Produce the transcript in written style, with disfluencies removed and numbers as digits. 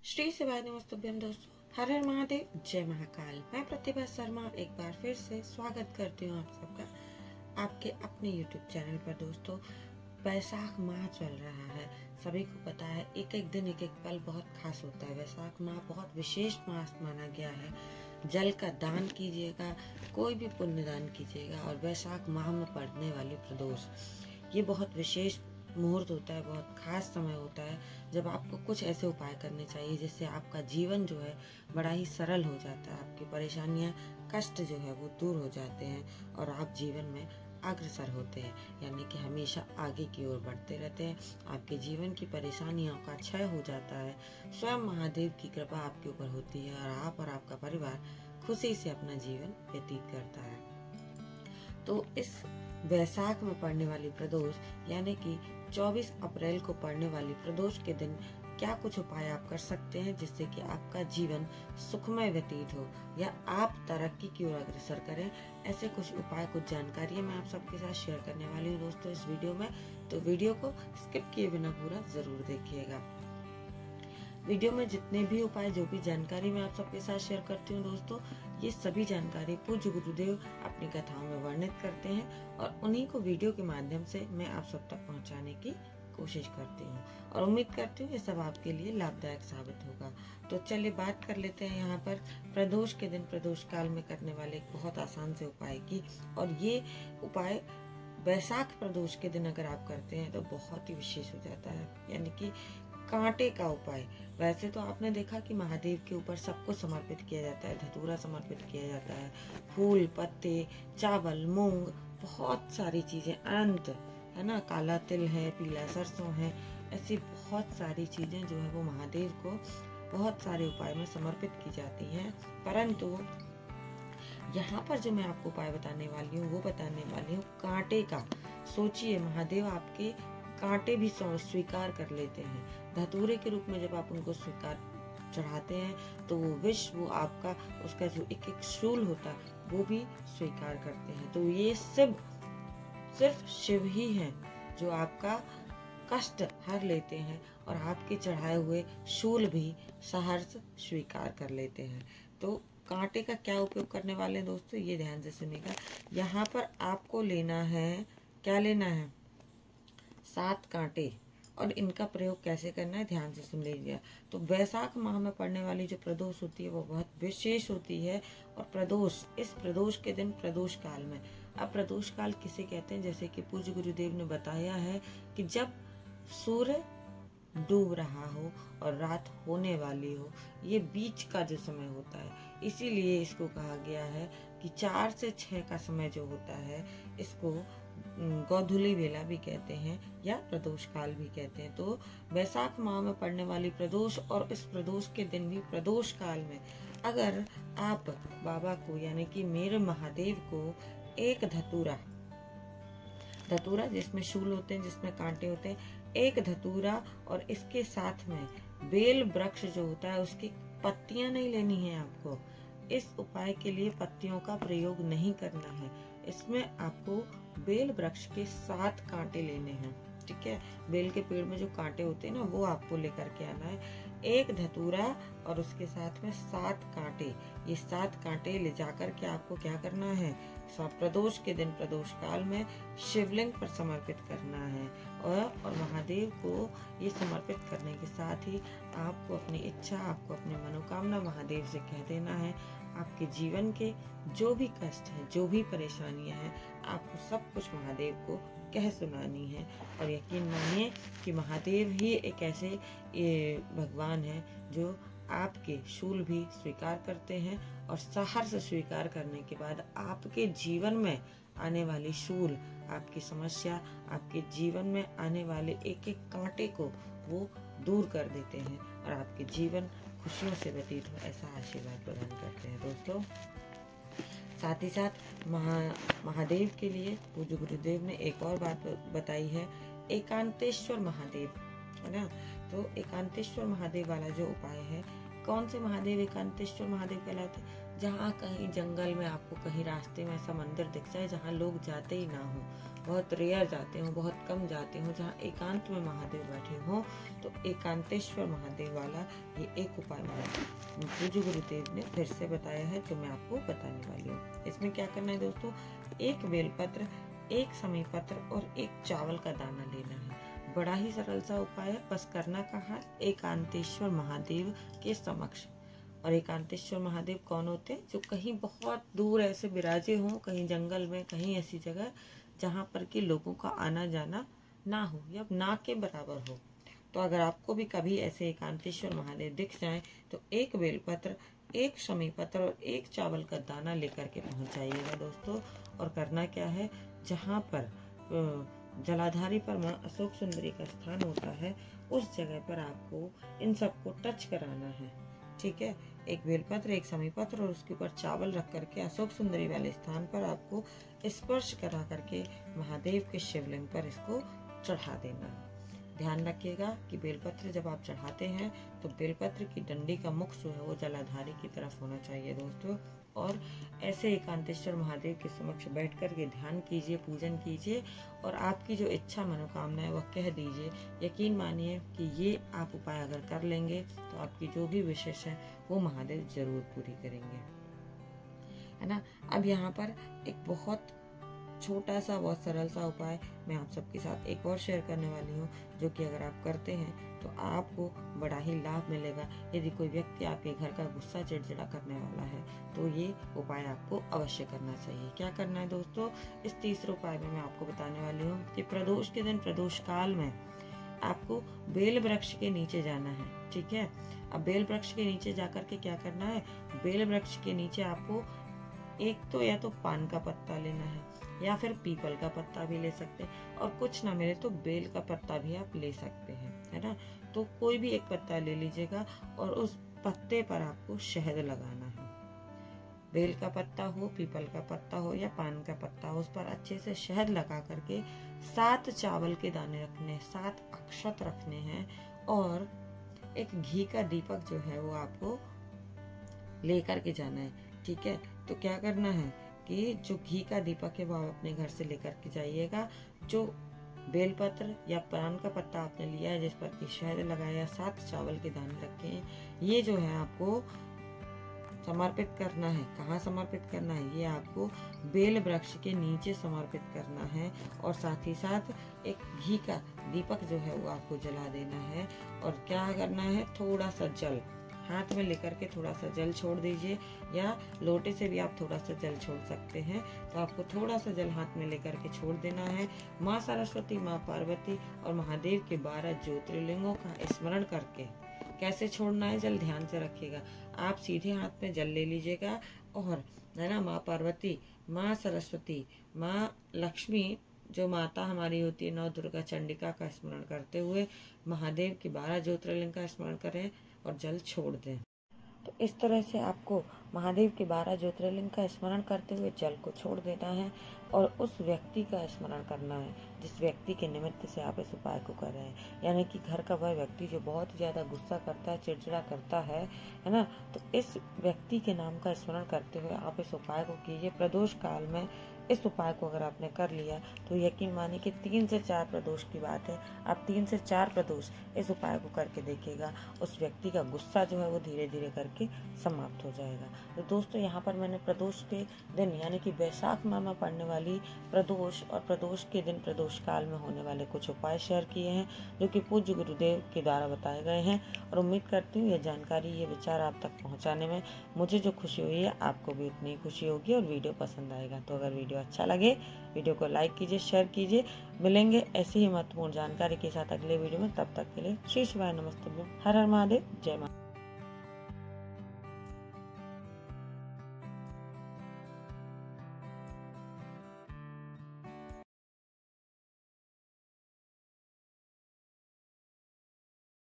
श्री शिवाय नमस्तुभ्यम दोस्तों, हर हर महादेव, जय महाकाल। मैं प्रतिभा शर्मा एक बार फिर से स्वागत करती हूँ आप सबका आपके अपने YouTube चैनल पर। दोस्तों, वैशाख माह चल रहा है, सभी को पता है। एक एक दिन एक एक पल बहुत खास होता है। वैशाख माह बहुत विशेष मास माना गया है। जल का दान कीजिएगा, कोई भी पुण्य दान कीजिएगा। और वैशाख माह में पड़ने वाली प्रदोष, ये बहुत विशेष मुहूर्त होता है, बहुत खास समय होता है जब आपको कुछ ऐसे उपाय करने चाहिए जिससे आपका जीवन जो है बड़ा ही सरल हो जाता है। आपकी परेशानियां, कष्ट जो है वो दूर हो जाते हैं और आप जीवन में अग्रसर होते हैं, यानी कि हमेशा आगे की ओर बढ़ते रहते हैं। आपके जीवन की परेशानियों का क्षय हो जाता है। स्वयं महादेव की कृपा आपके ऊपर होती है और आप और आपका परिवार खुशी से अपना जीवन व्यतीत करता है। तो इस वैशाख में पड़ने वाली प्रदोष यानी कि 24 अप्रैल को पड़ने वाली प्रदोष के दिन क्या कुछ उपाय आप कर सकते हैं जिससे कि आपका जीवन सुखमय व्यतीत हो या आप तरक्की की ओर अग्रसर करें। ऐसे कुछ उपाय, कुछ जानकारी मैं आप सबके साथ शेयर करने वाली हूँ दोस्तों इस वीडियो में। तो वीडियो को स्किप किए बिना पूरा जरूर देखिएगा। वीडियो में जितने भी उपाय, जो भी जानकारी मैं आप सबके साथ शेयर करती हूँ दोस्तों, ये सभी जानकारी पूज्य गुरुदेव अपनी कथाओं में वर्णित करते हैं और उन्हीं को वीडियो के माध्यम से मैं आप सब तक पहुँचाने की कोशिश करती हूँ और उम्मीद करती हूँ ये सब आपके लिए लाभदायक साबित होगा। तो चलिए बात कर लेते हैं यहाँ पर प्रदोष के दिन, प्रदोष काल में करने वाले एक बहुत आसान से उपाय की। और ये उपाय वैशाख प्रदोष के दिन अगर आप करते हैं तो बहुत ही विशेष हो जाता है, यानी कि कांटे का उपाय। वैसे तो आपने देखा कि महादेव के ऊपर सब कुछ समर्पित किया जाता है, धतूरा समर्पित किया जाता है, फूल, पत्ते, चावल, मूंग, बहुत सारी चीजें, अनंत है ना, काला तिल है, पीला सरसों है, ऐसी बहुत सारी चीजें जो है वो महादेव को बहुत सारे उपाय में समर्पित की जाती हैं। परंतु यहाँ पर जो मैं आपको उपाय बताने वाली हूँ वो बताने वाली हूँ कांटे का। सोचिए, महादेव आपके कांटे भी स्वीकार कर लेते हैं। धतूरे के रूप में जब आप उनको स्वीकार चढ़ाते हैं तो वो विष, वो आपका उसका जो एक एक शूल होता है वो भी स्वीकार करते हैं। तो ये सिर्फ शिव ही हैं जो आपका कष्ट हर लेते हैं और आपके चढ़ाए हुए शूल भी सहर्ष स्वीकार कर लेते हैं। तो कांटे का क्या उपयोग करने वाले हैं दोस्तों, ये ध्यान से सुनिएगा। यहाँ पर आपको लेना है, क्या लेना है, 7 कांटे। और इनका प्रयोग कैसे करना है ध्यान से सुन लीजिए। तो वैशाख माह में पड़ने वाली जो प्रदोष होती है वो बहुत विशेष होती है। और प्रदोष, इस प्रदोष के दिन, प्रदोष काल में, अब प्रदोष काल किसे कहते हैं, जैसे कि पूज्य गुरुदेव ने बताया है कि जब सूर्य डूब रहा हो और रात होने वाली हो, ये बीच का जो समय होता है, इसीलिए इसको कहा गया है कि 4 से 6 का समय जो होता है इसको गोधूली बेला भी कहते हैं या प्रदोष काल भी कहते हैं। तो वैशाख माह में पड़ने वाली प्रदोष और इस प्रदोष के दिन भी, प्रदोष काल में, अगर आप बाबा को यानी कि मेरे महादेव को एक धतूरा जिसमें शूल होते हैं, जिसमें कांटे होते हैं, एक धतूरा और इसके साथ में बेल वृक्ष जो होता है उसकी पत्तियां नहीं लेनी है आपको। इस उपाय के लिए पत्तियों का प्रयोग नहीं करना है। इसमें आपको बेल वृक्ष के 7 कांटे लेने हैं, ठीक है। बेल के पेड़ में जो कांटे होते हैं ना, वो आपको लेकर के आना है। एक धतूरा और उसके साथ में 7 कांटे, ये 7 कांटे ले जाकर के आपको क्या करना है, प्रदोष के दिन, प्रदोष काल में शिवलिंग पर समर्पित करना है। और महादेव को ये समर्पित करने के साथ ही आपको अपनी इच्छा, आपको अपनी मनोकामना महादेव से कह देना है। आपके जीवन के जो भी कष्ट है, जो भी परेशानियां हैं, आपको सब कुछ महादेव को कह सुनानी है। और यकीन मानिए कि महादेव ही एक ऐसे भगवान है जो आपके शूल भी स्वीकार करते हैं और सहर्ष स्वीकार करने के बाद आपके जीवन में आने वाली शूल, आपकी समस्या, आपके जीवन में आने वाले एक एक कांटे को वो दूर कर देते हैं और आपके जीवन खुशियों से व्यतीत हो, ऐसा आशीर्वाद प्रदान करते हैं दोस्तों। साथ ही साथ महादेव के लिए पूज्य गुरुदेव ने एक और बात बताई है, एकांतेश्वर महादेव, है ना। तो एकांतेश्वर महादेव वाला जो उपाय है, कौन से महादेव एकांतेश्वर महादेव कहलाते हैं, जहाँ कहीं जंगल में आपको कहीं रास्ते में ऐसा मंदिर दिख जाए जहाँ लोग जाते ही ना हो, बहुत रेयर जाते हो, बहुत कम जाते हो, जहाँ एकांत में महादेव बैठे हो, तो एकांतेश्वर महादेव वाला ये एक उपाय मेरा पूज्य गुरुदेव ने फिर से बताया है, जो मैं आपको बताने वाली हूँ। इसमें क्या करना है दोस्तों, एक बेलपत्र, एक समी पत्र और एक चावल का दाना लेना है। बड़ा ही सरल सा उपाय है, बस करना कहाँ, एकांतेश्वर महादेव के समक्ष। और एकांतेश्वर महादेव कौन होते हैं, जो कहीं बहुत दूर ऐसे विराजे हों, कहीं जंगल में, कहीं ऐसी जगह जहाँ पर कि लोगों का आना जाना ना हो या ना के बराबर हो। तो अगर आपको भी कभी ऐसे एकांतेश्वर महादेव दिख जाए तो एक बेलपत्र, एक शमी पत्र और एक चावल का दाना लेकर के पहुंच जाइएगा दोस्तों। और करना क्या है, जहाँ पर जलाधारी पर माँ अशोक सुंदरी का स्थान होता है, उस जगह पर आपको इन सबको टच कराना है। ठीक है, एक बेलपत्र, एक समी पत्र और उसके ऊपर चावल रख करके अशोक सुंदरी वाले स्थान पर आपको स्पर्श करा करके महादेव के शिवलिंग पर इसको चढ़ा देना। ध्यान रखिएगा कि बेलपत्र जब आप चढ़ाते हैं तो बेलपत्र की डंडी का मुख जो है वो जलाधारी की तरफ होना चाहिए दोस्तों। और ऐसे एकांतेश्वर महादेव के समक्ष बैठ कर के ध्यान कीजिए, पूजन कीजिए और आपकी जो इच्छा मनोकामना है वह कह दीजिए। यकीन मानिए कि ये आप उपाय अगर कर लेंगे तो आपकी जो भी विशेष है वो महादेव जरूर पूरी करेंगे, है ना। अब यहाँ पर एक बहुत छोटा सा, बहुत सरल सा उपाय मैं आप सबके साथ एक और शेयर करने वाली हूँ, जो कि अगर आप करते हैं तो आपको बड़ा ही लाभ मिलेगा। यदि कोई व्यक्ति आपके घर का गुस्सा चिड़चिड़ा करने वाला है तो ये उपाय आपको अवश्य करना चाहिए। क्या करना है दोस्तों, इस तीसरे उपाय में मैं आपको बताने वाली हूँ कि प्रदोष के दिन, प्रदोष काल में आपको बेल वृक्ष के नीचे जाना है। ठीक है, अब बेल वृक्ष के नीचे जाकर के क्या करना है, बेल वृक्ष के नीचे आपको एक तो या तो पान का पत्ता लेना है या फिर पीपल का पत्ता भी ले सकते हैं, और कुछ ना मिले तो बेल का पत्ता भी आप ले सकते हैं, है ना। तो कोई भी एक पत्ता ले लीजिएगा और उस पत्ते पर आपको शहद लगाना है। बेल का पत्ता हो, पीपल का पत्ता हो या पान का पत्ता हो, उस पर अच्छे से शहद लगा करके 7 चावल के दाने रखने, 7 अक्षत रखने हैं और एक घी का दीपक जो है वो आपको लेकर के जाना है। ठीक है, तो क्या करना है कि जो घी का दीपक है वो आप अपने घर से लेकर के जाइएगा। जो बेलपत्र या पान का पत्ता आपने लिया है, जिस पर की शहद लगाया, 7 चावल के दाने रखे हैं, ये जो है आपको समर्पित करना है। कहाँ समर्पित करना है, ये आपको बेल वृक्ष के नीचे समर्पित करना है। और साथ ही साथ एक घी का दीपक जो है वो आपको जला देना है। और क्या करना है, थोड़ा सा जल हाथ में लेकर के थोड़ा सा जल छोड़ दीजिए, या लोटे से भी आप थोड़ा सा जल छोड़ सकते हैं। तो आपको थोड़ा सा जल हाथ में लेकर के छोड़ देना है। माँ सरस्वती, माँ पार्वती और महादेव के 12 ज्योतिर्लिंगों का स्मरण करके कैसे छोड़ना है जल, ध्यान से रखिएगा। आप सीधे हाथ में जल ले लीजिएगा और, है ना, माँ पार्वती, माँ सरस्वती, माँ लक्ष्मी जो माता हमारी होती है, नौ दुर्गा चंडिका का स्मरण करते हुए महादेव के 12 ज्योतिर्लिंग का स्मरण करें और जल छोड़ दें। तो इस तरह से आपको महादेव के 12 ज्योतिर्लिंग का स्मरण करते हुए जल को छोड़ देना है और उस व्यक्ति का स्मरण करना है जिस व्यक्ति के निमित्त से आप इस उपाय को कर रहे हैं। यानी कि घर का वह व्यक्ति जो बहुत ही ज्यादा गुस्सा करता है, चिड़चिड़ा करता है ना, तो इस व्यक्ति के नाम का स्मरण करते हुए आप इस उपाय को कीजिए। प्रदोष काल में इस उपाय को अगर आपने कर लिया तो यकीन मानिए कि 3 से 4 प्रदोष की बात है, आप 3 से 4 प्रदोष इस उपाय को करके देखिएगा, उस व्यक्ति का गुस्सा जो है वो धीरे धीरे करके समाप्त हो जाएगा। तो दोस्तों, यहाँ पर मैंने प्रदोष के दिन यानी कि वैशाख माह में पड़ने वाली प्रदोष और प्रदोष के दिन प्रदोष काल में होने वाले कुछ उपाय शेयर किए हैं, जो कि पूज्य गुरुदेव के द्वारा बताए गए हैं। और उम्मीद करती हूँ ये जानकारी, ये विचार आप तक पहुँचाने में मुझे जो खुशी हुई है आपको भी उतनी खुशी होगी और वीडियो पसंद आएगा। तो अगर वीडियो अच्छा लगे, वीडियो को लाइक कीजिए, शेयर कीजिए। मिलेंगे ऐसी ही महत्वपूर्ण जानकारी के साथ अगले वीडियो में, तब तक के लिए श्री शिवाय नमस्तुभ्यं, हर हर महादेव, जय माता।